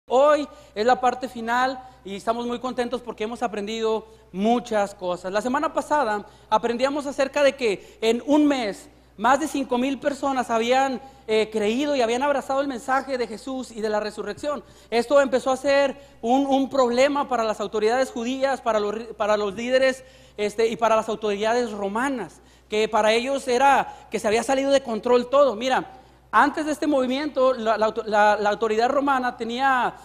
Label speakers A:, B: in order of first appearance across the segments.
A: Hoy es la parte final y estamos muy contentos porque hemos aprendido muchas cosas. La semana pasada aprendíamos acerca de que en un mes más de 5,000 personas habían creído y habían abrazado el mensaje de Jesús y de la resurrección. Esto empezó a ser un problema para las autoridades judías, para los líderes y para las autoridades romanas, que para ellos era que se había salido de control todo. Mira, antes de este movimiento, la autoridad romana había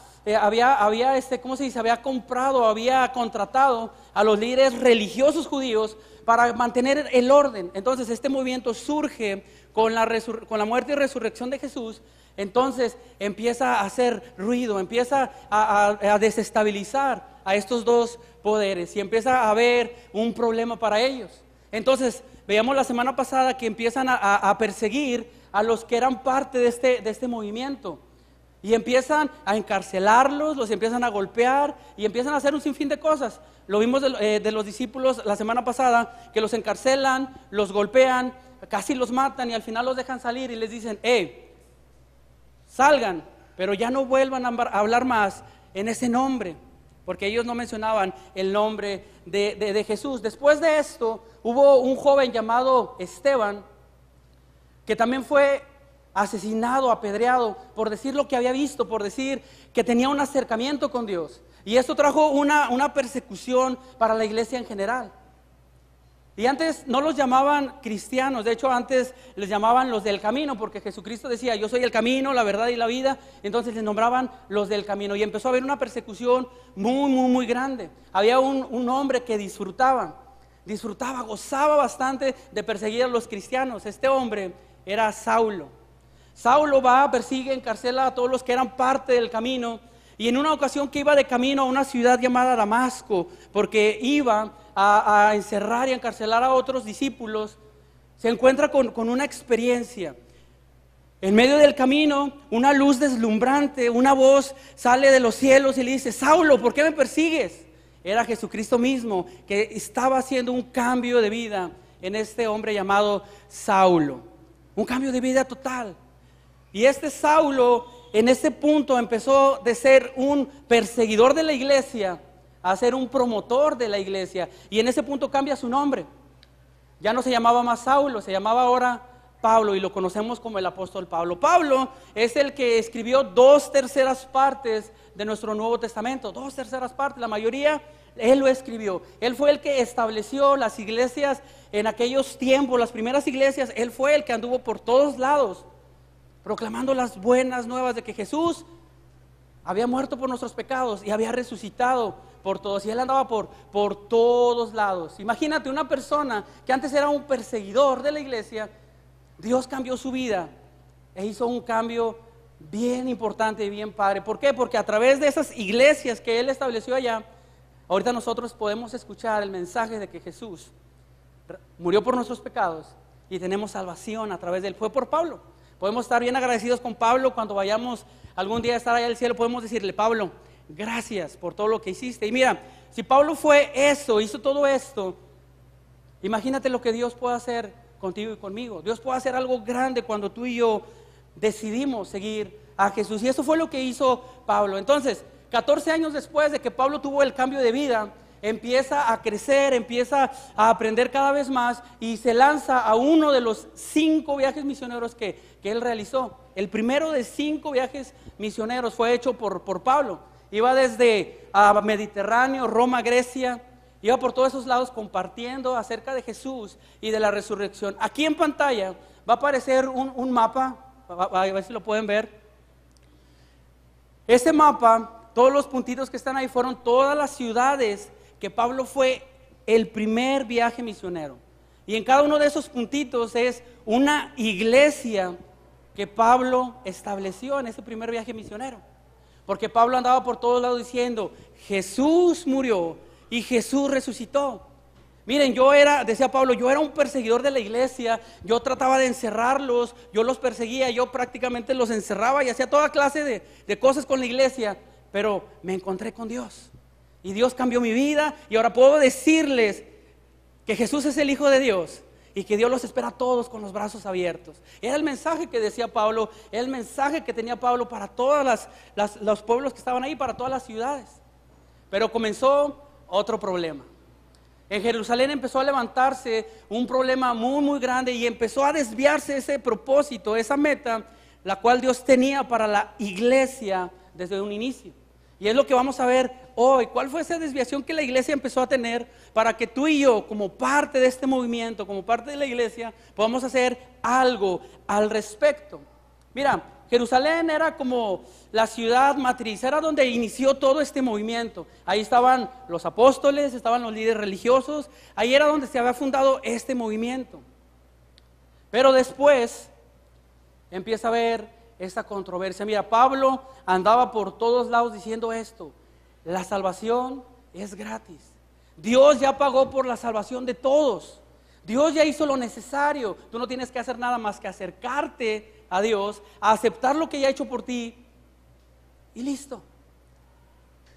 A: comprado, había contratado a los líderes religiosos judíos para mantener el orden. Entonces, este movimiento surge con la muerte y resurrección de Jesús. Entonces, empieza a hacer ruido, empieza a desestabilizar a estos dos poderes y empieza a haber un problema para ellos. Entonces, veíamos la semana pasada que empiezan a perseguir a los que eran parte de este movimiento y empiezan a encarcelarlos, los empiezan a golpear y empiezan a hacer un sinfín de cosas. Lo vimos de los discípulos la semana pasada, que los encarcelan, los golpean, casi los matan y al final los dejan salir y les dicen: salgan, pero ya no vuelvan a hablar más en ese nombre, porque ellos no mencionaban el nombre de Jesús. Después de esto hubo un joven llamado Esteban, que también fue asesinado, apedreado, por decir lo que había visto, por decir que tenía un acercamiento con Dios. Y esto trajo una persecución para la iglesia en general. Y antes no los llamaban cristianos, de hecho antes les llamaban los del camino, porque Jesucristo decía: yo soy el camino, la verdad y la vida. Entonces les nombraban los del camino y empezó a haber una persecución muy grande. Había un hombre que disfrutaba, gozaba bastante de perseguir a los cristianos. Este hombre era Saulo. Saulo persigue, encarcela a todos los que eran parte del camino. Y en una ocasión que iba de camino a una ciudad llamada Damasco, porque iba a encerrar y a encarcelar a otros discípulos, se encuentra con una experiencia. En medio del camino, una luz deslumbrante, una voz sale de los cielos y le dice: Saulo, ¿por qué me persigues? Era Jesucristo mismo, que estaba haciendo un cambio de vida en este hombre llamado Saulo. Un cambio de vida total. Y este Saulo en ese punto empezó de ser un perseguidor de la iglesia a ser un promotor de la iglesia. Y en ese punto cambia su nombre. Ya no se llamaba más Saulo, se llamaba ahora Pablo, y lo conocemos como el apóstol Pablo. Pablo es el que escribió 2/3 partes de nuestro Nuevo Testamento. 2/3 partes, la mayoría él lo escribió. Él fue el que estableció las iglesias en aquellos tiempos, las primeras iglesias. Él fue el que anduvo por todos lados proclamando las buenas nuevas de que Jesús había muerto por nuestros pecados y había resucitado por todos. Y él andaba por todos lados. Imagínate una persona que antes era un perseguidor de la iglesia. Dios cambió su vida e hizo un cambio bien importante y bien padre. ¿Por qué? Porque a través de esas iglesias que él estableció allá, ahorita nosotros podemos escuchar el mensaje de que Jesús murió por nuestros pecados y tenemos salvación a través de él. Fue por Pablo. Podemos estar bien agradecidos con Pablo cuando vayamos algún día a estar allá en el cielo. Podemos decirle: Pablo, gracias por todo lo que hiciste. Y mira, si Pablo hizo todo esto, imagínate lo que Dios puede hacer contigo y conmigo. Dios puede hacer algo grande cuando tú y yo decidimos seguir a Jesús. Y eso fue lo que hizo Pablo. Entonces, 14 años después de que Pablo tuvo el cambio de vida, empieza a crecer, empieza a aprender cada vez más y se lanza a uno de los 5 viajes misioneros que él realizó. El primero de 5 viajes misioneros fue hecho por Pablo. Iba desde Mediterráneo, Roma, Grecia, iba por todos esos lados compartiendo acerca de Jesús y de la resurrección. Aquí en pantalla va a aparecer un mapa, a ver si lo pueden ver. Este mapa, todos los puntitos que están ahí fueron todas las ciudades que Pablo fue el primer viaje misionero. Y en cada uno de esos puntitos es una iglesia que Pablo estableció en ese primer viaje misionero. Porque Pablo andaba por todos lados diciendo: Jesús murió y Jesús resucitó. Miren, decía Pablo, yo era un perseguidor de la iglesia, yo trataba de encerrarlos, yo los perseguía, yo prácticamente los encerraba y hacía toda clase de cosas con la iglesia, pero me encontré con Dios. Y Dios cambió mi vida y ahora puedo decirles que Jesús es el Hijo de Dios y que Dios los espera a todos con los brazos abiertos. Era el mensaje que decía Pablo, era el mensaje que tenía Pablo para todos los pueblos que estaban ahí, para todas las ciudades. Pero comenzó otro problema. En Jerusalén empezó a levantarse un problema muy, muy grande y empezó a desviarse ese propósito, esa meta, la cual Dios tenía para la iglesia desde un inicio. Y es lo que vamos a ver hoy. ¿Cuál fue esa desviación que la iglesia empezó a tener para que tú y yo, como parte de este movimiento, como parte de la iglesia, podamos hacer algo al respecto? Mira, Jerusalén era como la ciudad matriz, era donde inició todo este movimiento. Ahí estaban los apóstoles, estaban los líderes religiosos, ahí era donde se había fundado este movimiento. Pero después empieza a haber esta controversia. Mira, Pablo andaba por todos lados diciendo esto: la salvación es gratis. Dios ya pagó por la salvación de todos. Dios ya hizo lo necesario. Tú no tienes que hacer nada más que acercarte a Dios, a aceptar lo que ya ha hecho por ti y listo.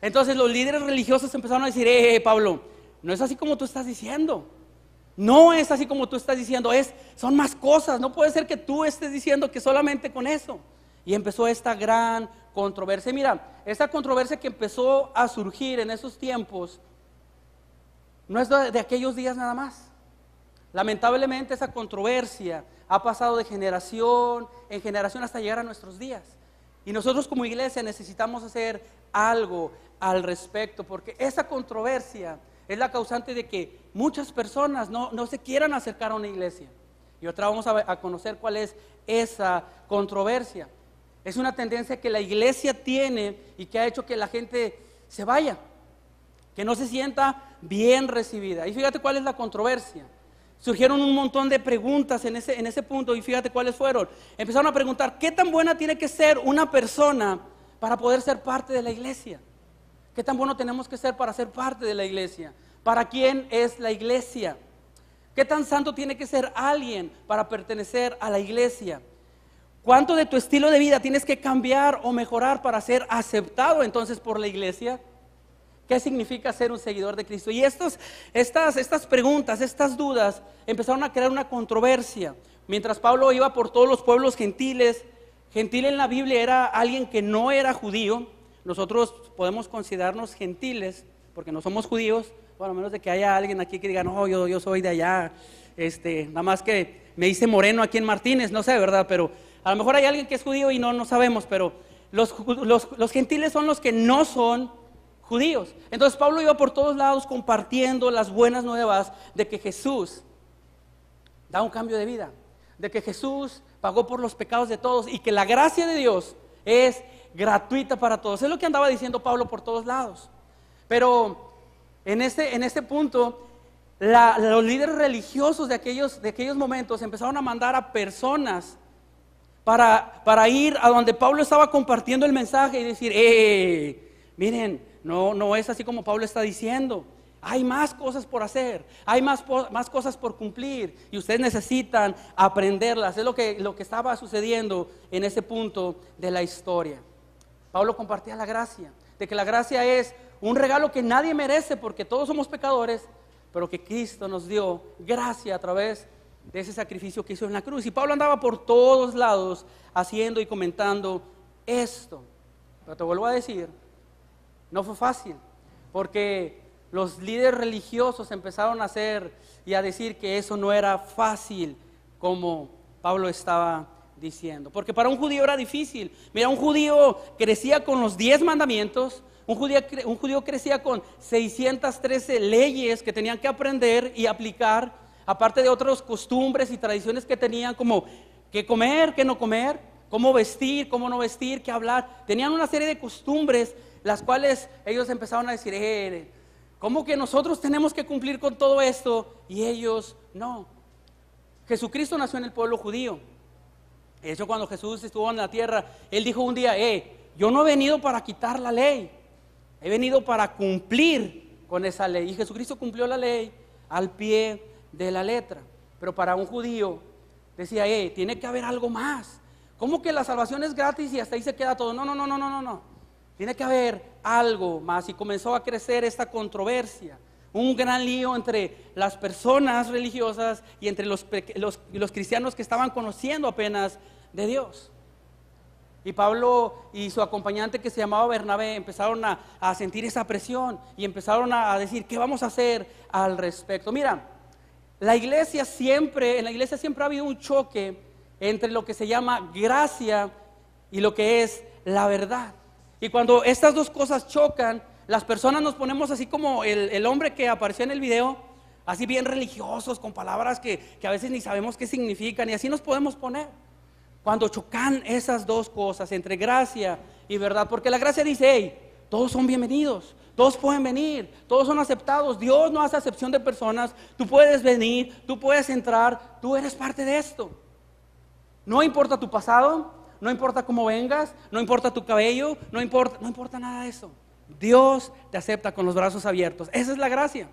A: Entonces los líderes religiosos empezaron a decir: Pablo, no es así como tú estás diciendo. No es así como tú estás diciendo, son más cosas. No puede ser que tú estés diciendo que solamente con eso. Y empezó esta gran controversia. Mira, esta controversia que empezó a surgir en esos tiempos no es de aquellos días nada más. Lamentablemente esa controversia ha pasado de generación en generación hasta llegar a nuestros días. Y nosotros como iglesia necesitamos hacer algo al respecto, porque esa controversia es la causante de que muchas personas no se quieran acercar a una iglesia. Y otra vamos a conocer cuál es esa controversia. Es una tendencia que la iglesia tiene y que ha hecho que la gente se vaya, que no se sienta bien recibida. Y fíjate cuál es la controversia. Surgieron un montón de preguntas en ese punto y fíjate cuáles fueron. Empezaron a preguntar: ¿qué tan buena tiene que ser una persona para poder ser parte de la iglesia? ¿Qué tan bueno tenemos que ser para ser parte de la iglesia? ¿Para quién es la iglesia? ¿Qué tan santo tiene que ser alguien para pertenecer a la iglesia? ¿Cuánto de tu estilo de vida tienes que cambiar o mejorar para ser aceptado entonces por la iglesia? ¿Qué significa ser un seguidor de Cristo? Y estas preguntas, estas dudas empezaron a crear una controversia. Mientras Pablo iba por todos los pueblos gentiles, gentil en la Biblia era alguien que no era judío. Nosotros podemos considerarnos gentiles porque no somos judíos, bueno, a menos de que haya alguien aquí que diga: no, yo soy de allá, nada más que me hice moreno aquí en Martínez, no sé, ¿verdad? Pero a lo mejor hay alguien que es judío y no sabemos, pero los gentiles son los que no son judíos. Entonces Pablo iba por todos lados compartiendo las buenas nuevas de que Jesús da un cambio de vida, de que Jesús pagó por los pecados de todos y que la gracia de Dios es gratuita para todos. Es lo que andaba diciendo Pablo por todos lados. Pero en este punto, los líderes religiosos de aquellos momentos empezaron a mandar a personas para ir a donde Pablo estaba compartiendo el mensaje y decir: miren, no es así como Pablo está diciendo. Hay más cosas por hacer, hay más cosas por cumplir y ustedes necesitan aprenderlas. Es lo que estaba sucediendo en ese punto de la historia. Pablo compartía la gracia, de que la gracia es un regalo que nadie merece porque todos somos pecadores, pero que Cristo nos dio gracia a través de ese sacrificio que hizo en la cruz. Y Pablo andaba por todos lados haciendo y comentando esto. Pero te vuelvo a decir, no fue fácil, porque los líderes religiosos empezaron a hacer y a decir que eso no era fácil como Pablo estaba diciendo. Porque para un judío era difícil. Mira, un judío crecía con los 10 mandamientos, un judío crecía con 613 leyes que tenían que aprender y aplicar, aparte de otras costumbres y tradiciones que tenían, como qué comer, qué no comer, cómo vestir, cómo no vestir, qué hablar. Tenían una serie de costumbres las cuales ellos empezaron a decir: ¿cómo que nosotros tenemos que cumplir con todo esto? Y ellos no. Jesucristo nació en el pueblo judío. De hecho, cuando Jesús estuvo en la tierra, Él dijo un día: yo no he venido para quitar la ley, he venido para cumplir con esa ley. Y Jesucristo cumplió la ley al pie de la letra. Pero para un judío decía: tiene que haber algo más. ¿Cómo que la salvación es gratis y hasta ahí se queda todo? No. Tiene que haber algo más. Y comenzó a crecer esta controversia. un gran lío entre las personas religiosas y entre los cristianos que estaban conociendo apenas de Dios. Y Pablo y su acompañante, que se llamaba Bernabé, empezaron a sentir esa presión y empezaron a decir, ¿qué vamos a hacer al respecto? Mira, en la iglesia siempre ha habido un choque entre lo que se llama gracia y lo que es la verdad. Y cuando estas dos cosas chocan, las personas nos ponemos así como el hombre que apareció en el video, así bien religiosos, con palabras que a veces ni sabemos qué significan, y así nos podemos poner cuando chocan esas dos cosas entre gracia y verdad. Porque la gracia dice, hey, todos son bienvenidos, todos pueden venir, todos son aceptados. Dios no hace acepción de personas. Tú puedes venir, tú puedes entrar, tú eres parte de esto. No importa tu pasado, no importa cómo vengas, no importa tu cabello, no importa nada de eso. Dios te acepta con los brazos abiertos. Esa es la gracia.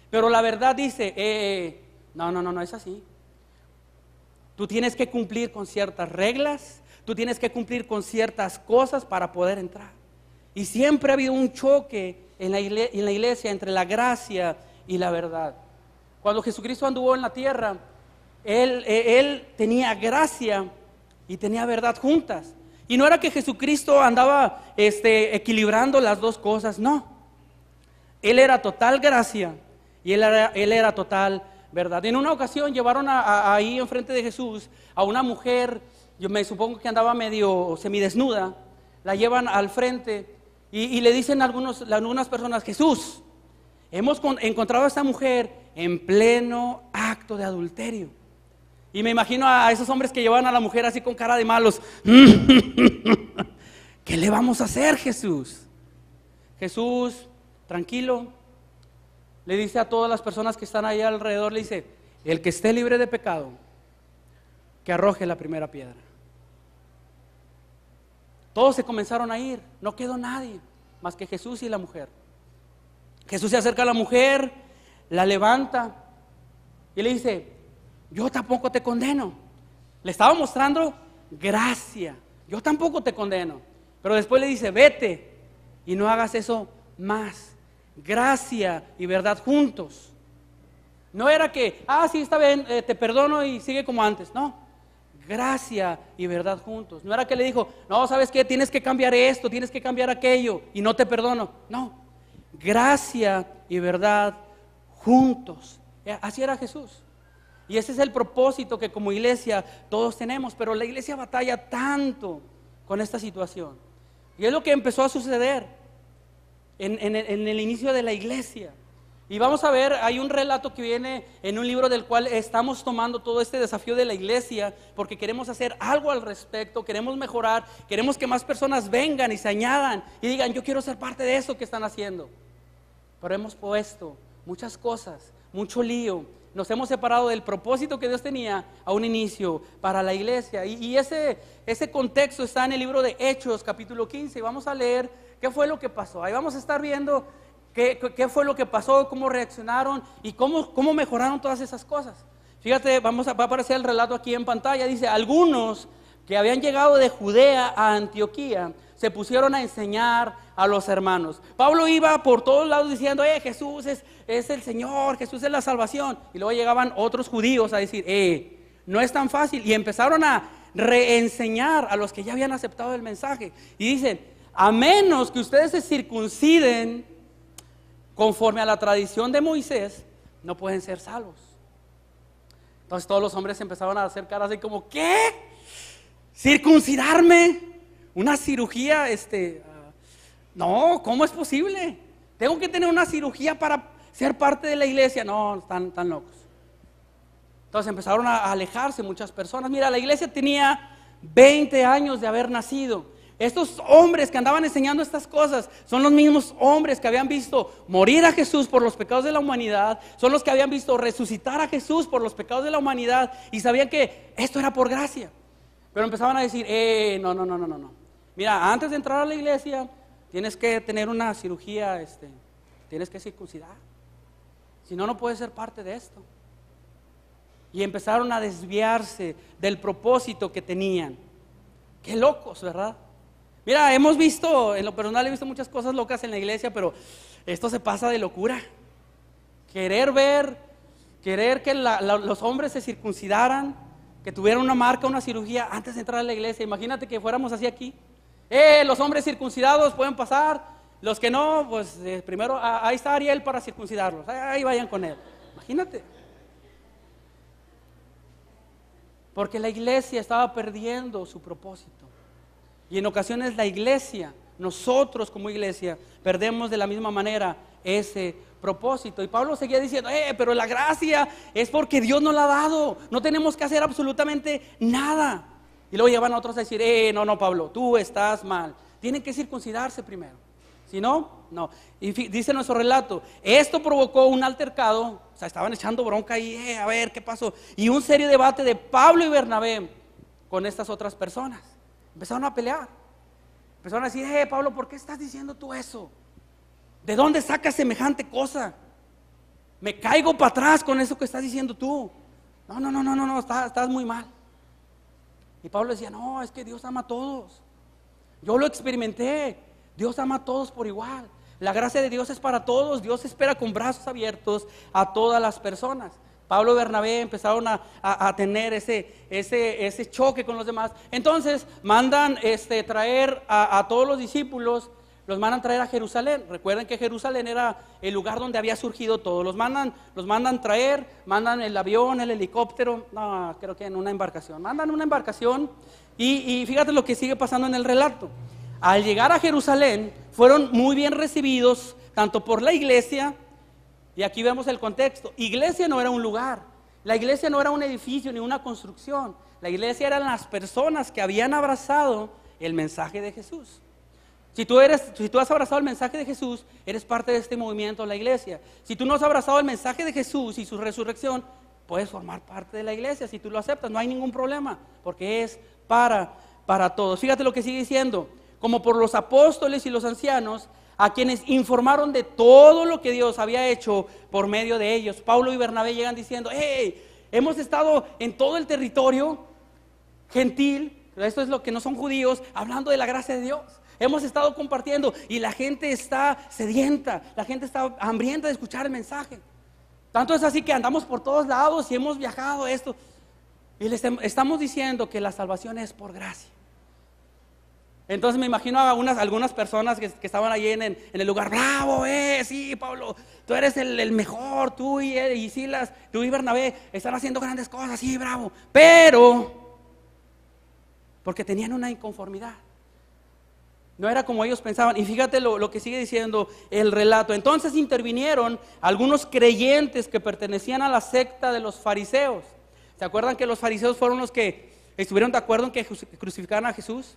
A: Pero la verdad dice, no es así. Tú tienes que cumplir con ciertas reglas, tú tienes que cumplir con ciertas cosas para poder entrar. Y siempre ha habido un choque en la iglesia entre la gracia y la verdad. Cuando Jesucristo anduvo en la tierra, Él tenía gracia y tenía verdad juntas. Y no era que Jesucristo andaba equilibrando las dos cosas, no. Él era total gracia y él era total verdad. En una ocasión llevaron ahí enfrente de Jesús a una mujer, yo me supongo que andaba medio semidesnuda, la llevan al frente y le dicen algunas personas, Jesús, hemos encontrado a esta mujer en pleno acto de adulterio. Y me imagino a esos hombres que llevan a la mujer así con cara de malos. ¿Qué le vamos a hacer, Jesús? Jesús, tranquilo, le dice a todas las personas que están ahí alrededor, le dice, el que esté libre de pecado, que arroje la primera piedra. Todos se comenzaron a ir, no quedó nadie más que Jesús y la mujer. Jesús se acerca a la mujer, la levanta y le dice, yo tampoco te condeno. Le estaba mostrando gracia, yo tampoco te condeno. Pero después le dice, vete y no hagas eso más. Gracia y verdad juntos. No era que, sí, está bien, te perdono y sigue como antes. No, gracia y verdad juntos. No era que le dijo, no, ¿sabes qué? Tienes que cambiar esto, tienes que cambiar aquello y no te perdono. No, gracia y verdad juntos. Así era Jesús. Y ese es el propósito que como iglesia todos tenemos. Pero la iglesia batalla tanto con esta situación. Y es lo que empezó a suceder en el inicio de la iglesia. Y vamos a ver, hay un relato que viene en un libro del cual estamos tomando todo este desafío de la iglesia, porque queremos hacer algo al respecto, queremos mejorar, queremos que más personas vengan y se añadan y digan, yo quiero ser parte de eso que están haciendo. Pero hemos puesto muchas cosas, mucho lío, nos hemos separado del propósito que Dios tenía a un inicio para la iglesia. Y ese contexto está en el libro de Hechos, capítulo 15, y vamos a leer qué fue lo que pasó. Ahí vamos a estar viendo qué fue lo que pasó, cómo reaccionaron y cómo mejoraron todas esas cosas. Fíjate, va a aparecer el relato aquí en pantalla. Dice, algunos que habían llegado de Judea a Antioquía se pusieron a enseñar a los hermanos. Pablo iba por todos lados diciendo, Jesús es el Señor, Jesús es la salvación. Y luego llegaban otros judíos a decir, no es tan fácil. Y empezaron a reenseñar a los que ya habían aceptado el mensaje. Y dicen, a menos que ustedes se circunciden conforme a la tradición de Moisés, no pueden ser salvos. Entonces todos los hombres empezaban a hacer caras así como, ¿qué? ¿Circuncidarme? ¿Una cirugía? No, ¿cómo es posible? ¿Tengo que tener una cirugía para ser parte de la iglesia? No, están locos. Entonces empezaron a alejarse muchas personas. Mira, la iglesia tenía 20 años de haber nacido. Estos hombres que andaban enseñando estas cosas son los mismos hombres que habían visto morir a Jesús por los pecados de la humanidad, son los que habían visto resucitar a Jesús por los pecados de la humanidad y sabían que esto era por gracia. Pero empezaban a decir, no. Mira, antes de entrar a la iglesia tienes que tener una cirugía, tienes que circuncidar. Si no, no puedes ser parte de esto. Y empezaron a desviarse del propósito que tenían. Qué locos, ¿verdad? Mira, hemos visto, en lo personal he visto muchas cosas locas en la iglesia, pero esto se pasa de locura. querer que los hombres se circuncidaran, que tuvieran una marca, una cirugía antes de entrar a la iglesia. Imagínate que fuéramos así aquí. Los hombres circuncidados pueden pasar, los que no, pues primero ahí está Ariel para circuncidarlos, ahí vayan con él. Imagínate. Porque la iglesia estaba perdiendo su propósito. Y en ocasiones la iglesia, nosotros como iglesia, perdemos de la misma manera ese propósito. Y Pablo seguía diciendo, pero la gracia es porque Dios nos la ha dado. No tenemos que hacer absolutamente nada. Y luego llevan a otros a decir, no, Pablo, tú estás mal. Tienen que circuncidarse primero. Si no, no. Y dice nuestro relato, esto provocó un altercado, o sea, estaban echando bronca ahí, a ver qué pasó. Y un serio debate de Pablo y Bernabé con estas otras personas. Empezaron a pelear. Empezaron a decir, Pablo, ¿por qué estás diciendo tú eso? ¿De dónde sacas semejante cosa? Me caigo para atrás con eso que estás diciendo tú. No, estás muy mal. Y Pablo decía, no, es que Dios ama a todos. Yo lo experimenté. Dios ama a todos por igual. La gracia de Dios es para todos. Dios espera con brazos abiertos a todas las personas. Pablo y Bernabé empezaron a tener ese choque con los demás. Entonces mandan traer a todos los discípulos, los mandan traer a Jerusalén. Recuerden que Jerusalén era el lugar donde había surgido todo. Los mandan traer, mandan el avión, el helicóptero, no, creo que en una embarcación. Mandan una embarcación y fíjate lo que sigue pasando en el relato. Al llegar a Jerusalén, fueron muy bien recibidos, tanto por la iglesia, y aquí vemos el contexto. Iglesia no era un lugar, la iglesia no era un edificio ni una construcción. La iglesia eran las personas que habían abrazado el mensaje de Jesús. Si tú has abrazado el mensaje de Jesús, eres parte de este movimiento, la iglesia. Si tú no has abrazado el mensaje de Jesús y su resurrección, puedes formar parte de la iglesia. Si tú lo aceptas, no hay ningún problema, porque es para todos. Fíjate lo que sigue diciendo. Como por los apóstoles y los ancianos, a quienes informaron de todo lo que Dios había hecho por medio de ellos. Pablo y Bernabé llegan diciendo, hemos estado en todo el territorio gentil, esto es lo que no son judíos, hablando de la gracia de Dios. Hemos estado compartiendo y la gente está sedienta, la gente está hambrienta de escuchar el mensaje. Tanto es así que andamos por todos lados y hemos viajado esto. Y les estamos diciendo que la salvación es por gracia. Entonces me imagino a algunas personas que estaban allí en el lugar, bravo, sí, Pablo, tú eres el mejor, tú y Silas, tú y Bernabé están haciendo grandes cosas, sí, bravo, pero porque tenían una inconformidad, no era como ellos pensaban. Y fíjate lo que sigue diciendo el relato. Entonces intervinieron algunos creyentes que pertenecían a la secta de los fariseos. ¿Se acuerdan que los fariseos fueron los que estuvieron de acuerdo en que crucificaran a Jesús?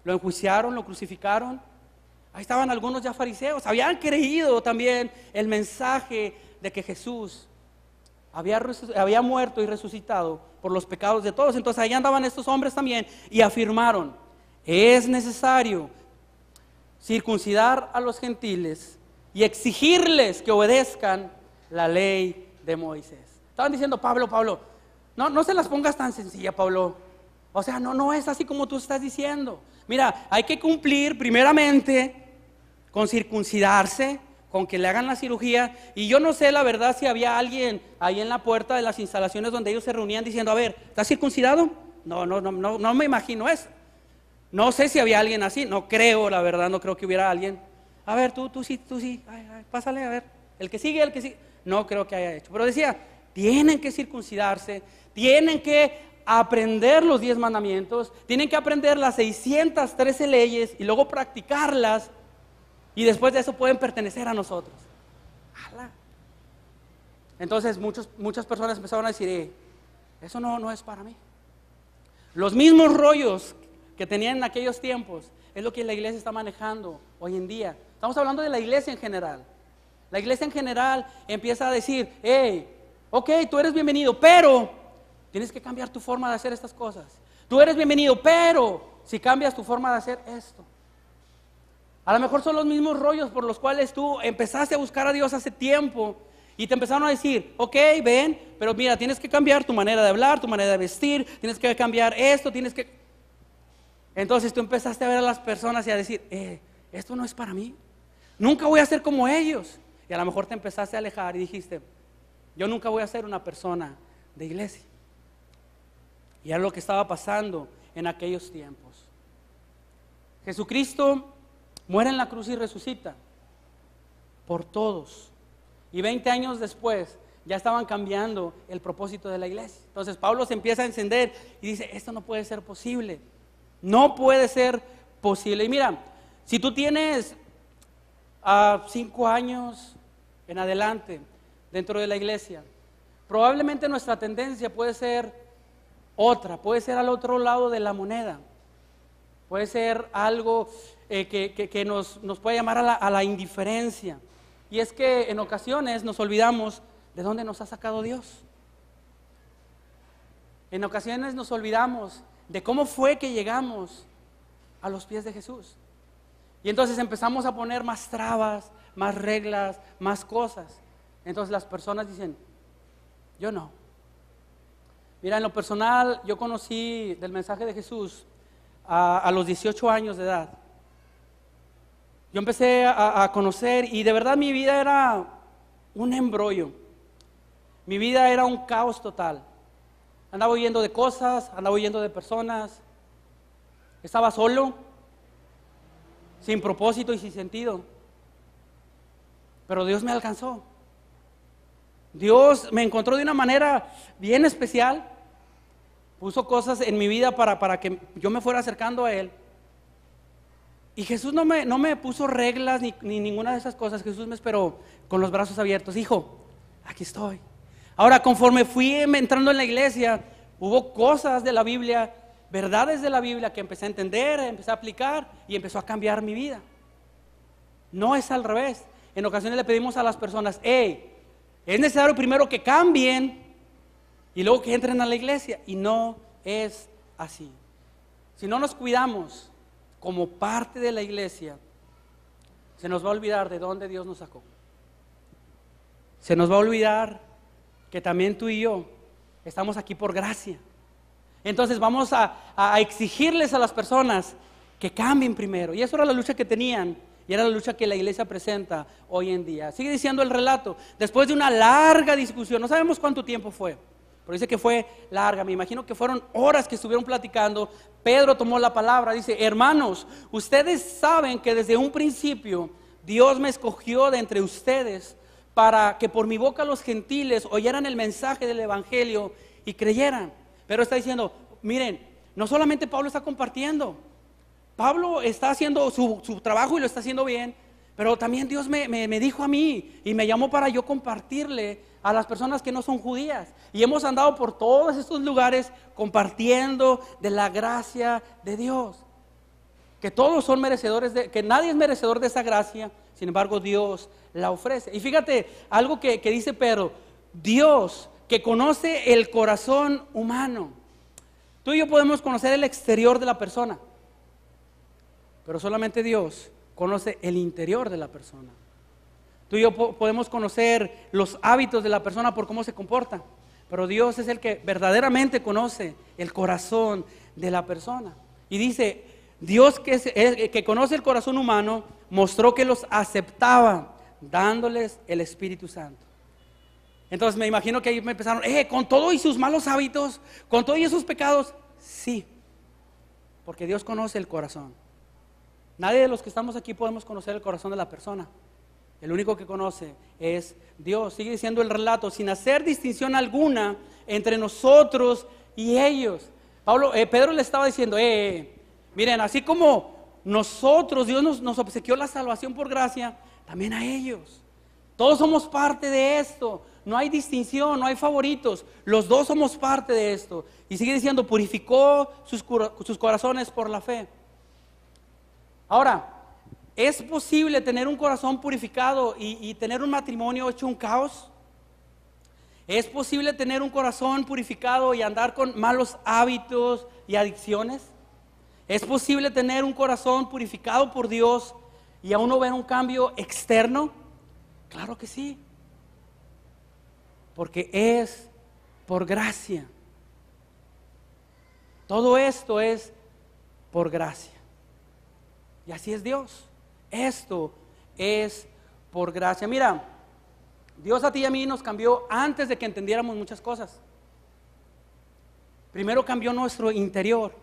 A: Lo enjuiciaron, lo crucificaron. Ahí estaban algunos ya fariseos. Habían creído también el mensaje de que Jesús había muerto y resucitado por los pecados de todos. Entonces ahí andaban estos hombres también y afirmaron, es necesario circuncidar a los gentiles y exigirles que obedezcan la ley de Moisés. Estaban diciendo, Pablo, no se las pongas tan sencilla, Pablo. O sea, no es así como tú estás diciendo. Mira, hay que cumplir primeramente con circuncidarse, con que le hagan la cirugía. Y yo no sé la verdad si había alguien ahí en la puerta de las instalaciones donde ellos se reunían diciendo, a ver, ¿estás circuncidado? No me imagino eso. No sé si había alguien así, no creo, la verdad, no creo que hubiera alguien. A ver, tú sí, ay, pásale, a ver, el que sigue. No creo que haya hecho. Pero decía, tienen que circuncidarse, tienen que aprender los 10 mandamientos, tienen que aprender las 613 leyes y luego practicarlas, y después de eso pueden pertenecer a nosotros. ¡Hala! Entonces muchas personas empezaron a decir, eso no es para mí. Los mismos rollos que tenían en aquellos tiempos es lo que la iglesia está manejando hoy en día. Estamos hablando de la iglesia en general. La iglesia en general empieza a decir, ok, tú eres bienvenido, pero tienes que cambiar tu forma de hacer estas cosas. Tú eres bienvenido, pero si cambias tu forma de hacer esto. A lo mejor son los mismos rollos por los cuales tú empezaste a buscar a Dios hace tiempo y te empezaron a decir, ok, ven, pero mira, tienes que cambiar tu manera de hablar, tu manera de vestir, tienes que cambiar esto, Entonces tú empezaste a ver a las personas y a decir, esto no es para mí. Nunca voy a ser como ellos. Y a lo mejor te empezaste a alejar y dijiste, yo nunca voy a ser una persona de iglesia. Y era lo que estaba pasando en aquellos tiempos. Jesucristo muere en la cruz y resucita por todos. Y 20 años después ya estaban cambiando el propósito de la iglesia. Entonces Pablo se empieza a encender y dice, esto no puede ser posible. No puede ser posible. Y mira, si tú tienes 5 años en adelante dentro de la iglesia, probablemente nuestra tendencia puede ser otra, puede ser al otro lado de la moneda. Puede ser algo que nos puede llamar a la indiferencia. Y es que en ocasiones nos olvidamos de dónde nos ha sacado Dios. En ocasiones nos olvidamos de cómo fue que llegamos a los pies de Jesús. Y entonces empezamos a poner más trabas, más reglas, más cosas. Entonces las personas dicen, yo no. Mira, en lo personal, yo conocí del mensaje de Jesús a los 18 años de edad. Yo empecé a conocer y de verdad mi vida era un embrollo. Mi vida era un caos total. Andaba huyendo de cosas, andaba huyendo de personas. Estaba solo, sin propósito y sin sentido. Pero Dios me alcanzó. Dios me encontró de una manera bien especial. Puso cosas en mi vida para que yo me fuera acercando a Él. Y Jesús no me puso reglas ni ninguna de esas cosas. Jesús me esperó con los brazos abiertos. Hijo, aquí estoy. Ahora, conforme fui entrando en la iglesia, hubo cosas de la Biblia, verdades de la Biblia que empecé a entender, empecé a aplicar y empezó a cambiar mi vida. No es al revés. En ocasiones le pedimos a las personas, es necesario primero que cambien y luego que entren a la iglesia. Y no es así. Si no nos cuidamos como parte de la iglesia, se nos va a olvidar de dónde Dios nos sacó. Se nos va a olvidar que también tú y yo estamos aquí por gracia. Entonces vamos a exigirles a las personas que cambien primero. Y eso era la lucha que tenían. Y era la lucha que la iglesia presenta hoy en día. Sigue diciendo el relato. Después de una larga discusión, no sabemos cuánto tiempo fue, pero dice que fue larga. Me imagino que fueron horas que estuvieron platicando. Pedro tomó la palabra. Dice, hermanos, ustedes saben que desde un principio Dios me escogió de entre ustedes para que por mi boca los gentiles oyeran el mensaje del evangelio y creyeran. Pero está diciendo, miren, no solamente Pablo está compartiendo, Pablo está haciendo su trabajo y lo está haciendo bien, pero también Dios me dijo a mí y me llamó para yo compartirle a las personas que no son judías. Y hemos andado por todos estos lugares compartiendo de la gracia de Dios. Que todos son merecedores, que nadie es merecedor de esa gracia, sin embargo Dios la ofrece. Y fíjate algo que dice Pedro, Dios que conoce el corazón humano. Tú y yo podemos conocer el exterior de la persona, pero solamente Dios conoce el interior de la persona. Tú y yo podemos conocer los hábitos de la persona por cómo se comporta, pero Dios es el que verdaderamente conoce el corazón de la persona. Y dice, Dios que conoce el corazón humano, mostró que los aceptaba, dándoles el Espíritu Santo. Entonces me imagino que ahí me empezaron, con todo y sus malos hábitos, con todo y sus pecados, sí, porque Dios conoce el corazón. Nadie de los que estamos aquí podemos conocer el corazón de la persona. El único que conoce es Dios. Sigue diciendo el relato, sin hacer distinción alguna entre nosotros y ellos. Pedro le estaba diciendo, miren, así como nosotros, Dios nos obsequió la salvación por gracia, también a ellos. Todos somos parte de esto. No hay distinción, no hay favoritos. Los dos somos parte de esto. Y sigue diciendo, purificó sus corazones por la fe. Ahora, ¿es posible tener un corazón purificado y tener un matrimonio hecho un caos? ¿Es posible tener un corazón purificado y andar con malos hábitos y adicciones? ¿Es posible tener un corazón purificado por Dios y aún no ver un cambio externo? Claro que sí, porque es por gracia. Todo esto es por gracia. Y así es Dios. Esto es por gracia. Mira, Dios a ti y a mí nos cambió antes de que entendiéramos muchas cosas. Primero cambió nuestro interior.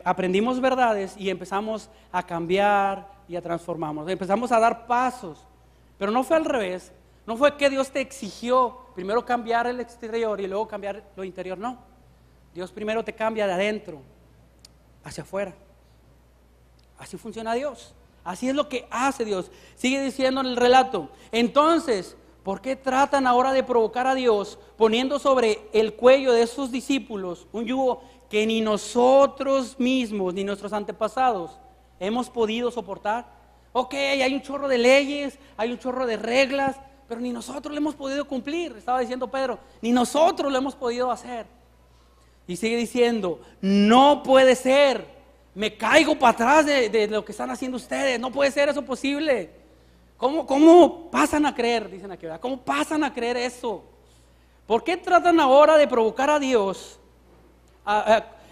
A: Aprendimos verdades y empezamos a cambiar y a transformarnos. Empezamos a dar pasos. Pero no fue al revés. No fue que Dios te exigió primero cambiar el exterior y luego cambiar lo interior. No. Dios primero te cambia de adentro hacia afuera. Así funciona Dios. Así es lo que hace Dios. Sigue diciendo en el relato. Entonces, ¿por qué tratan ahora de provocar a Dios poniendo sobre el cuello de sus discípulos un yugo que ni nosotros mismos, ni nuestros antepasados hemos podido soportar? Ok, hay un chorro de leyes, hay un chorro de reglas, pero ni nosotros lo hemos podido cumplir. Estaba diciendo Pedro, ni nosotros lo hemos podido hacer. Y sigue diciendo, no puede ser. Me caigo para atrás de lo que están haciendo ustedes. No puede ser eso posible. ¿Cómo pasan a creer? Dicen aquí, ¿verdad? ¿Cómo pasan a creer eso? ¿Por qué tratan ahora de provocar a Dios?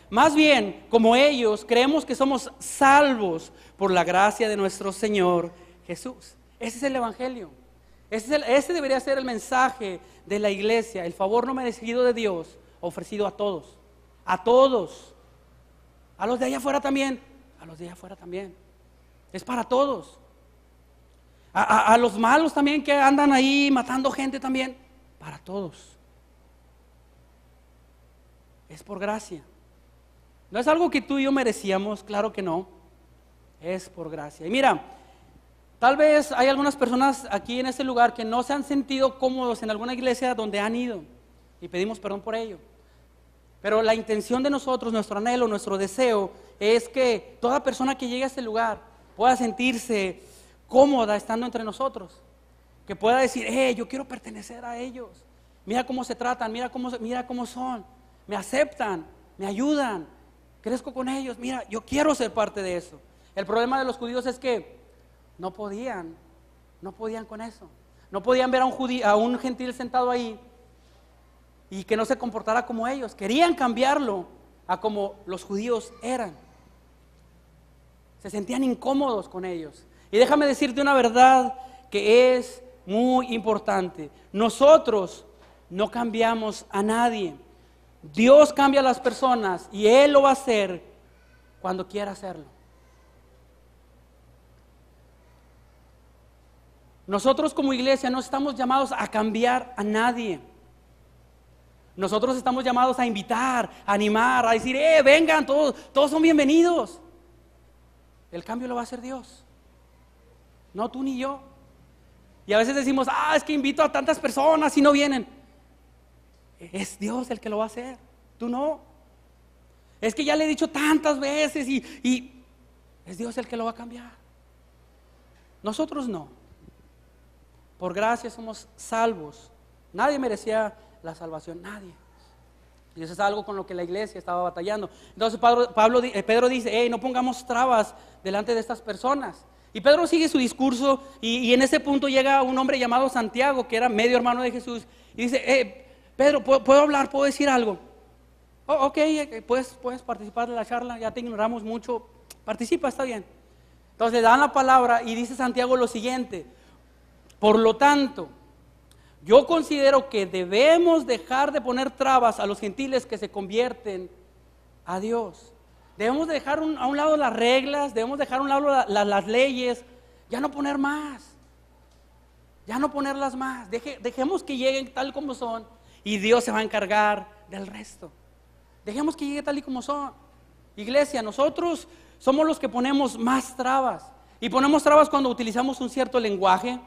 A: Más bien, como ellos, creemos que somos salvos por la gracia de nuestro Señor Jesús. Ese es el Evangelio. Ese debería ser el mensaje de la iglesia. El favor no merecido de Dios ofrecido a todos. A todos. A los de allá afuera también. A los de allá afuera también. Es para todos. A los malos también que andan ahí matando gente también. Para todos. Es por gracia. No es algo que tú y yo merecíamos, claro que no. Es por gracia. Y mira, tal vez hay algunas personas aquí en este lugar que no se han sentido cómodos en alguna iglesia donde han ido. Y pedimos perdón por ello. Pero la intención de nosotros, nuestro anhelo, nuestro deseo es que toda persona que llegue a este lugar pueda sentirse cómoda estando entre nosotros. Que pueda decir, yo quiero pertenecer a ellos. Mira cómo se tratan, mira cómo son. Me aceptan, me ayudan, crezco con ellos. Mira, yo quiero ser parte de eso. El problema de los judíos es que no podían con eso. No podían ver a un gentil sentado ahí y que no se comportara como ellos. Querían cambiarlo a como los judíos eran. Se sentían incómodos con ellos. Y déjame decirte una verdad que es muy importante. Nosotros no cambiamos a nadie. Dios cambia a las personas y Él lo va a hacer cuando quiera hacerlo. Nosotros como iglesia no estamos llamados a cambiar a nadie. Nosotros estamos llamados a invitar, a animar, a decir, vengan, todos son bienvenidos. El cambio lo va a hacer Dios, no tú ni yo. Y a veces decimos, es que invito a tantas personas y no vienen. Es Dios el que lo va a hacer, tú no. Es que ya le he dicho tantas veces y es Dios el que lo va a cambiar. Nosotros no. Por gracia somos salvos. Nadie merecía la salvación, nadie. Y eso es algo con lo que la iglesia estaba batallando. Entonces Pedro dice, no pongamos trabas delante de estas personas. Y Pedro sigue su discurso y en ese punto llega un hombre llamado Santiago, que era medio hermano de Jesús, y dice, Pedro, ¿puedo hablar? ¿Puedo decir algo? Ok, puedes participar de la charla, ya te ignoramos mucho, participa, está bien. Entonces le dan la palabra y dice Santiago lo siguiente: por lo tanto, yo considero que debemos dejar de poner trabas a los gentiles que se convierten a Dios. Debemos dejar a un lado las reglas, debemos dejar a un lado las leyes, ya no poner más, ya no ponerlas más. Dejemos que lleguen tal como son y Dios se va a encargar del resto. Dejemos que llegue tal y como son. Iglesia, nosotros somos los que ponemos más trabas. Y ponemos trabas cuando utilizamos un cierto lenguaje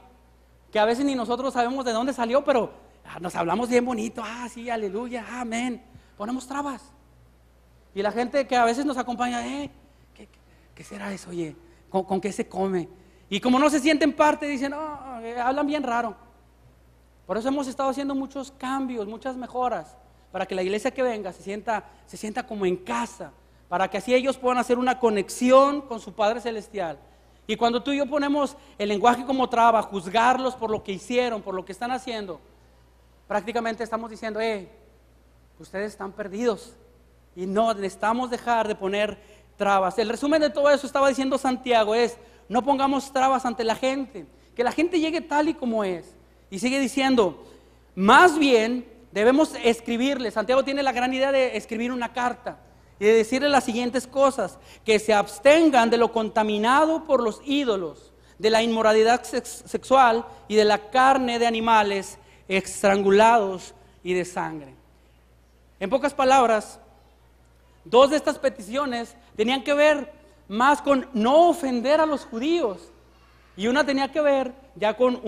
A: que a veces ni nosotros sabemos de dónde salió, pero nos hablamos bien bonito, sí, aleluya, amén. Ponemos trabas. Y la gente que a veces nos acompaña, ¿qué será eso? Oye, ¿con qué se come? Y como no se sienten parte, dicen, hablan bien raro. Por eso hemos estado haciendo muchos cambios, muchas mejoras, para que la iglesia que venga se sienta como en casa, para que así ellos puedan hacer una conexión con su Padre Celestial. Y cuando tú y yo ponemos el lenguaje como traba, juzgarlos por lo que hicieron, por lo que están haciendo, prácticamente estamos diciendo, ustedes están perdidos y no necesitamos dejar de poner trabas. El resumen de todo eso estaba diciendo Santiago es, no pongamos trabas ante la gente, que la gente llegue tal y como es. Y sigue diciendo, más bien debemos escribirle. Santiago tiene la gran idea de escribir una carta y de decirle las siguientes cosas: que se abstengan de lo contaminado por los ídolos, de la inmoralidad sexual y de la carne de animales estrangulados y de sangre. En pocas palabras, dos de estas peticiones tenían que ver más con no ofender a los judíos, y una tenía que ver ya con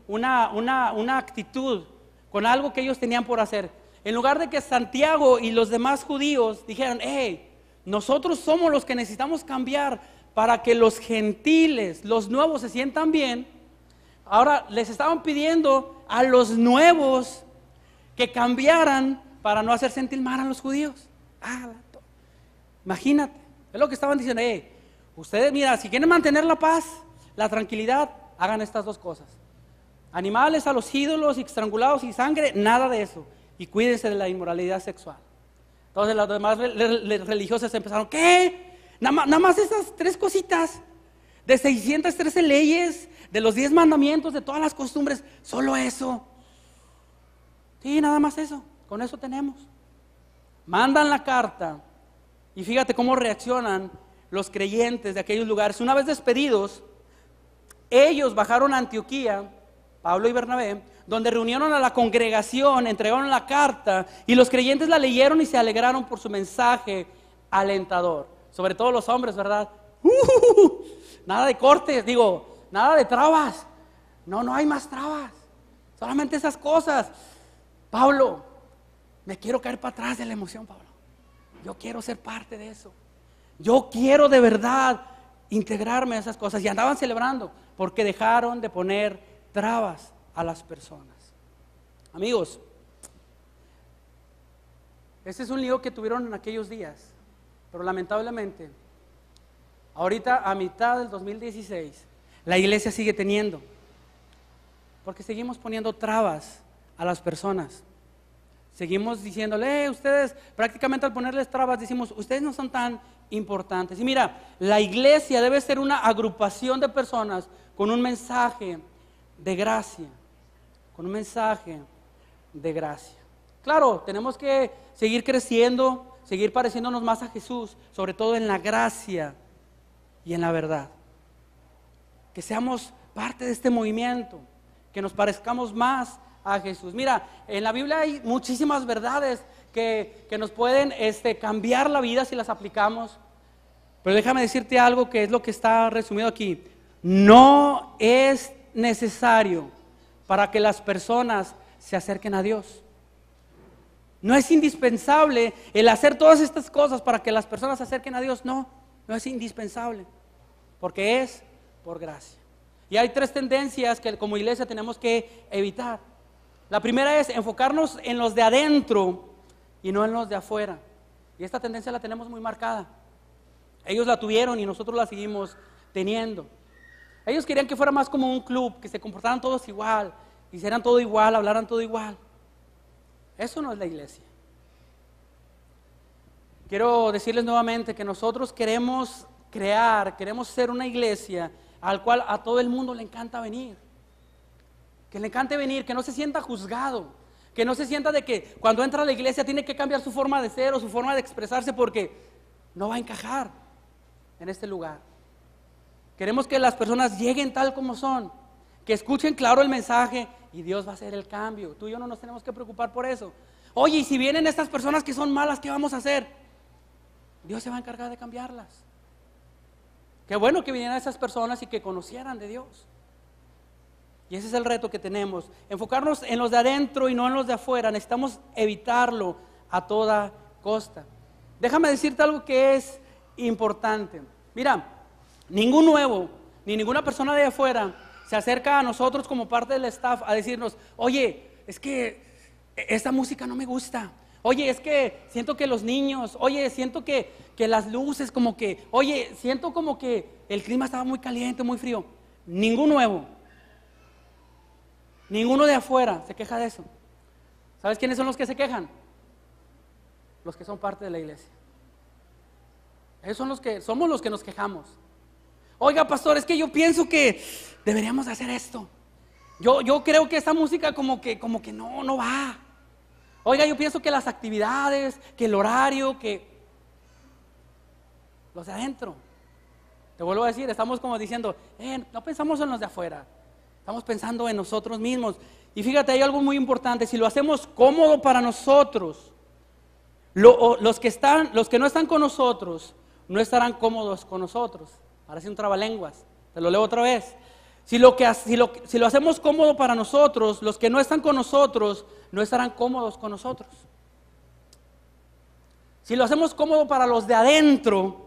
A: una actitud, con algo que ellos tenían por hacer. En lugar de que Santiago y los demás judíos dijeran, hey, nosotros somos los que necesitamos cambiar para que los gentiles, los nuevos, se sientan bien, ahora les estaban pidiendo a los nuevos que cambiaran para no hacer sentir mal a los judíos. Imagínate, es lo que estaban diciendo. Ustedes, mira, si quieren mantener la paz, la tranquilidad, hagan estas dos cosas: animales a los ídolos, estrangulados y sangre, nada de eso, y cuídense de la inmoralidad sexual. Entonces los demás religiosos empezaron, ¿qué? Nada más esas tres cositas, de 613 leyes, de los 10 mandamientos, de todas las costumbres, solo eso. Sí, nada más eso, con eso tenemos. Mandan la carta y fíjate cómo reaccionan los creyentes de aquellos lugares. Una vez despedidos, ellos bajaron a Antioquía, Pablo y Bernabé, donde reunieron a la congregación, entregaron la carta y los creyentes la leyeron y se alegraron por su mensaje alentador. Sobre todo los hombres, ¿verdad? Nada de cortes, nada de trabas. No hay más trabas. Solamente esas cosas. Pablo, me quiero caer para atrás de la emoción, Pablo. Yo quiero ser parte de eso. Yo quiero de verdad integrarme a esas cosas. Y andaban celebrando porque dejaron de poner trabas a las personas. Amigos, ese es un lío que tuvieron en aquellos días. Pero lamentablemente, ahorita a mitad del 2016, la iglesia sigue teniendo. Porque seguimos poniendo trabas a las personas. Seguimos diciéndole, ustedes, prácticamente al ponerles trabas decimos, ustedes no son tan importantes. Y mira, la iglesia debe ser una agrupación de personas con un mensaje de gracia. Con un mensaje de gracia. Claro, tenemos que seguir creciendo, seguir pareciéndonos más a Jesús, sobre todo en la gracia y en la verdad. Que seamos parte de este movimiento, que nos parezcamos más a Jesús. Mira, en la Biblia hay muchísimas verdades que nos pueden cambiar la vida si las aplicamos. Pero déjame decirte algo que es lo que está resumido aquí. No es necesario para que las personas se acerquen a Dios. No es indispensable el hacer todas estas cosas para que las personas se acerquen a Dios. No es indispensable, porque es por gracia. Y hay tres tendencias que como iglesia tenemos que evitar. La primera es enfocarnos en los de adentro y no en los de afuera. Y esta tendencia la tenemos muy marcada. Ellos la tuvieron y nosotros la seguimos teniendo. Ellos querían que fuera más como un club, que se comportaran todos igual, hicieran todo igual, hablaran todo igual. Eso no es la iglesia. Quiero decirles nuevamente que nosotros queremos ser una iglesia al cual a todo el mundo le encanta venir. Que le encante venir, que no se sienta juzgado, que no se sienta de que cuando entra a la iglesia tiene que cambiar su forma de ser o su forma de expresarse porque no va a encajar en este lugar. Queremos que las personas lleguen tal como son, que escuchen claro el mensaje y Dios va a hacer el cambio. Tú y yo no nos tenemos que preocupar por eso. Oye, y si vienen estas personas que son malas, ¿qué vamos a hacer? Dios se va a encargar de cambiarlas. Qué bueno que vinieran esas personas y que conocieran de Dios. Y ese es el reto que tenemos, enfocarnos en los de adentro y no en los de afuera. Necesitamos evitarlo a toda costa. Déjame decirte algo que es importante. Mira, ningún nuevo, ni ninguna persona de afuera se acerca a nosotros como parte del staff a decirnos, oye, es que esta música no me gusta. Oye, es que siento que los niños, oye, siento que las luces como que, oye, siento como que el clima estaba muy caliente, muy frío. Ningún nuevo, ninguno de afuera se queja de eso. ¿Sabes quiénes son los que se quejan? Los que son parte de la iglesia. Esos son somos los que nos quejamos. Oiga, pastor, es que yo pienso que deberíamos hacer esto. Yo creo que esta música como que no va. Oiga, yo pienso que las actividades, que el horario, que los de adentro. Te vuelvo a decir, estamos como diciendo, no pensamos en los de afuera, estamos pensando en nosotros mismos. Y fíjate, hay algo muy importante, si lo hacemos cómodo para nosotros, los que no están con nosotros, no estarán cómodos con nosotros. Parece un trabalenguas, te lo leo otra vez. Si lo hacemos cómodo para nosotros, los que no están con nosotros, no estarán cómodos con nosotros. Si lo hacemos cómodo para los de adentro,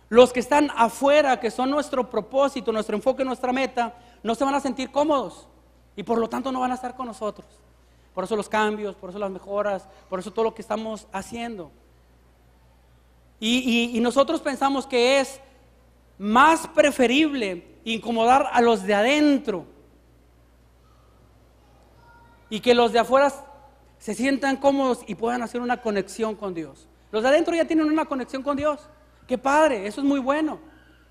A: los que están afuera, que son nuestro propósito, nuestro enfoque, nuestra meta, no se van a sentir cómodos y por lo tanto no van a estar con nosotros. Por eso los cambios, por eso las mejoras, por eso todo lo que estamos haciendo. Y nosotros pensamos que es más preferible incomodar a los de adentro y que los de afuera se sientan cómodos y puedan hacer una conexión con Dios. Los de adentro ya tienen una conexión con Dios. ¡Qué padre! Eso es muy bueno.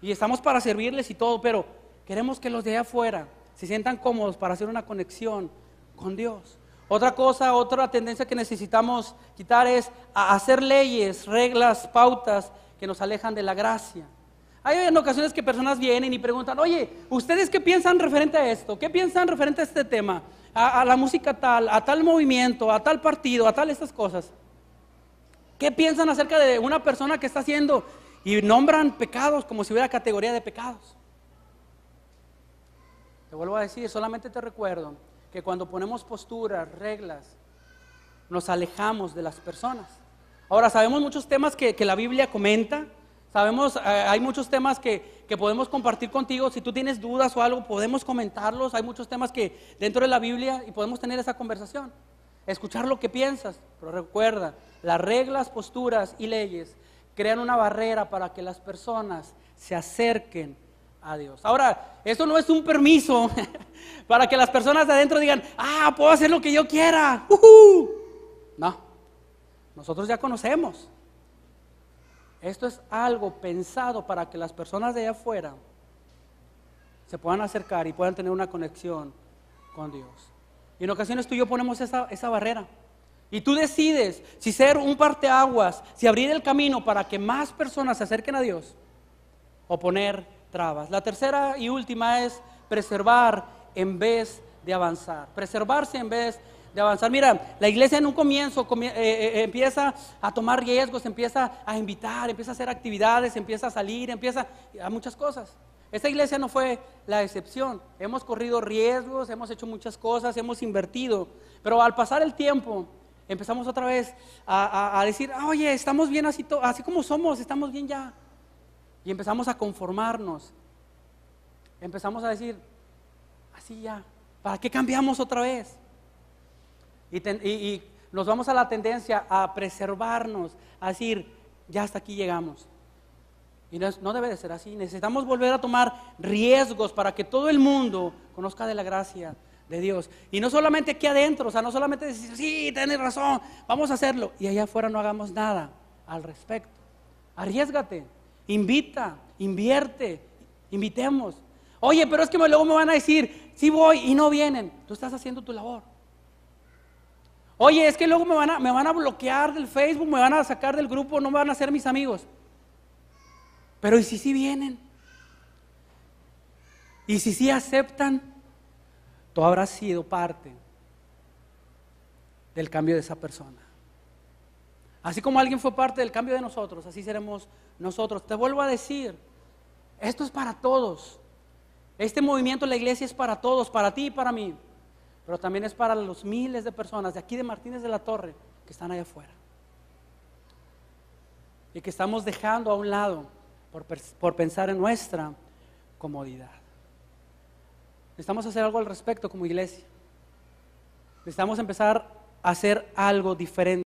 A: Y estamos para servirles y todo, pero queremos que los de allá afuera se sientan cómodos para hacer una conexión con Dios. Otra tendencia que necesitamos quitar es a hacer leyes, reglas, pautas que nos alejan de la gracia. Hay en ocasiones que personas vienen y preguntan, oye, ¿ustedes qué piensan referente a esto? ¿Qué piensan referente a este tema? A la música tal, a tal movimiento, a tal partido, a tal estas cosas. ¿Qué piensan acerca de una persona que está haciendo? Y nombran pecados como si hubiera categoría de pecados. Te vuelvo a decir, solamente te recuerdo que cuando ponemos posturas, reglas, nos alejamos de las personas. Ahora, sabemos muchos temas que la Biblia comenta. Sabemos, hay muchos temas que podemos compartir contigo. Si tú tienes dudas o algo, podemos comentarlos. Hay muchos temas que dentro de la Biblia y podemos tener esa conversación. Escuchar lo que piensas. Pero recuerda, las reglas, posturas y leyes crean una barrera para que las personas se acerquen a Dios. Ahora, esto no es un permiso para que las personas de adentro digan, puedo hacer lo que yo quiera. No, nosotros ya conocemos. Esto es algo pensado para que las personas de allá afuera se puedan acercar y puedan tener una conexión con Dios. Y en ocasiones tú y yo ponemos esa barrera. Y tú decides si ser un parteaguas, si abrir el camino para que más personas se acerquen a Dios o poner trabas. La tercera y última es preservar en vez de avanzar. Preservarse en vez de avanzar. Mira, la iglesia en un comienzo empieza a tomar riesgos, empieza a invitar, empieza a hacer actividades, empieza a salir, empieza a muchas cosas. Esta iglesia no fue la excepción. Hemos corrido riesgos, hemos hecho muchas cosas, hemos invertido, pero al pasar el tiempo empezamos otra vez a decir, oye, estamos bien así como somos, estamos bien ya. Y empezamos a conformarnos. Empezamos a decir, así ya, ¿para qué cambiamos otra vez? Y nos vamos a la tendencia a preservarnos, a decir, ya hasta aquí llegamos. Y no debe de ser así. Necesitamos volver a tomar riesgos para que todo el mundo conozca de la gracia de Dios. Y no solamente aquí adentro, o sea, no solamente decir, sí, tienes razón, vamos a hacerlo. Y allá afuera no hagamos nada al respecto. Arriésgate, invita, invierte, invitemos. Oye, pero es que luego me van a decir, sí voy y no vienen. Tú estás haciendo tu labor. Oye, es que luego me van a bloquear del Facebook, me van a sacar del grupo, no me van a hacer mis amigos. Pero ¿y si sí vienen? ¿Y si sí aceptan? Tú habrás sido parte del cambio de esa persona. Así como alguien fue parte del cambio de nosotros, así seremos nosotros. Te vuelvo a decir, esto es para todos. Este movimiento de la iglesia es para todos, para ti y para mí. Pero también es para los miles de personas de aquí de Martínez de la Torre que están allá afuera. Y que estamos dejando a un lado por pensar en nuestra comodidad. Necesitamos hacer algo al respecto como iglesia. Necesitamos empezar a hacer algo diferente.